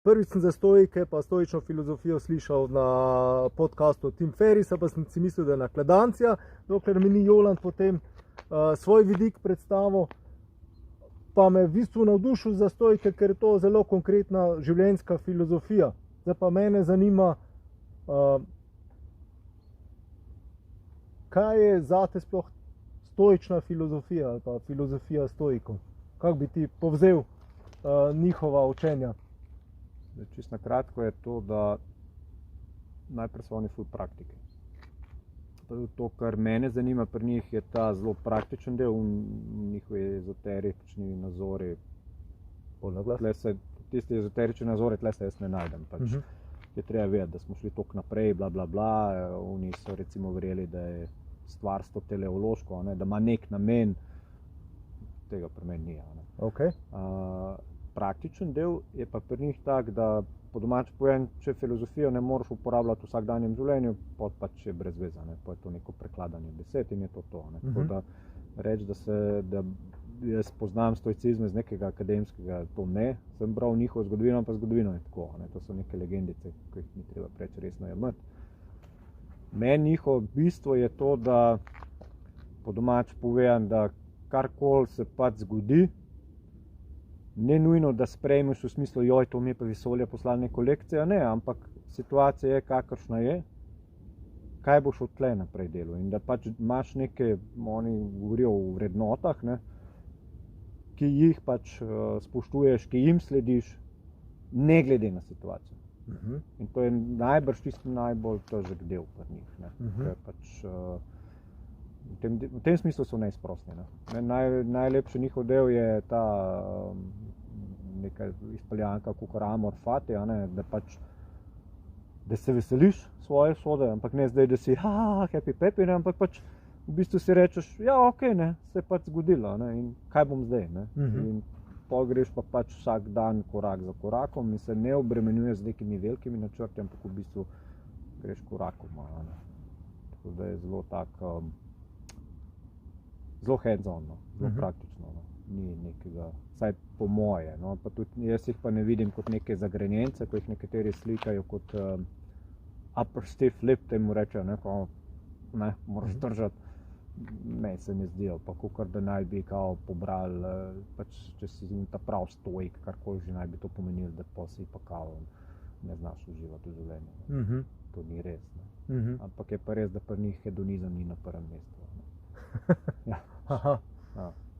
Prvič sem za stoike pa stoično filozofijo slišal na podcastu Tim Ferrisa, pa sem si mislil, da je nakladancija, dokler mi ni Jolan potem svoj vidik predstavil, pa me v bistvu navdušil za stoike, ker je to zelo konkretna življenjska filozofija. Zdaj pa mene zanima, kaj je zate sploh stoična filozofija ali pa filozofija stoikov? Kako bi ti povzel njihova učenja? Čisto na kratko je to, da najprej so oni ful praktiki. To, kar mene zanima pri njih, je ta zelo praktičen del, njihovi ezoterični nazori. Tisti ezoterični nazori, tle se jaz ne najdem. Pač je treba vedeti, da smo šli toliko naprej, bla, bla, bla. Oni so recimo verjeli, da je stvarstvo teleološko, da ima nek namen. Tega pri meni ni. Okay. Praktičen del je pa pri njih tak, da po domače povem, če filozofijo ne moreš uporabljati v vsakdanjem življenju, pač je brez veze, pa je to neko prekladanje besed in je to to. Tako da reči, da jaz poznam stoicizme z nekega akademskega, to ne, sem bral njihovo zgodovino, pa zgodovino je tako. To so neke legendice, ki jih ni treba preveč resno jemati. Meni njihovo bistvo je to, da po domače povem, da karkoli se pač zgodi, ne nujno, da sprejmeš v smislu, joj, to mi je pa vesolje poslal neko lekcijo, ne, ampak situacija je, kakršna je, kaj boš od tle naprej delal in da pač imaš neke, oni govorijo o vrednotah, ki jih pač spoštuješ, ki jim slediš, ne glede na situacijo. In to je najbrž tisti najbolj težek del pri njih, ker pač v tem smislu so neizprostni. Najlepši njihov del je ta neka izpeljanka kakor amor fati, da pač da se veseliš svoje usode, ampak ne zdaj, da si happy peppy, ampak pač v bistvu si rečeš, ja, okej, se je pač zgodilo, in kaj bom zdaj, in pol greš pa pač vsak dan korak za korakom in se ne obremenjuješ z nekimi velikimi načrti, ampak v bistvu greš korakoma, tako da je zelo tak zelo hands-on, zelo praktično, ni nekega, vsaj po moje, pa tudi jaz jih pa ne vidim kot neke zagrenjence, ko jih nekateri slikajo kot upper stiff lip, temu rečejo, moraš držati, meni se ne zdijo, pa kakor da naj bi kao pobrali, pač če si ta prav stoik, karkoli že naj bi to pomenilo, da pa si pa kao ne znaš uživati v življenju. To ni res, ampak je pa res, da pri njih hedonizem ni na prvem mestu. Ja.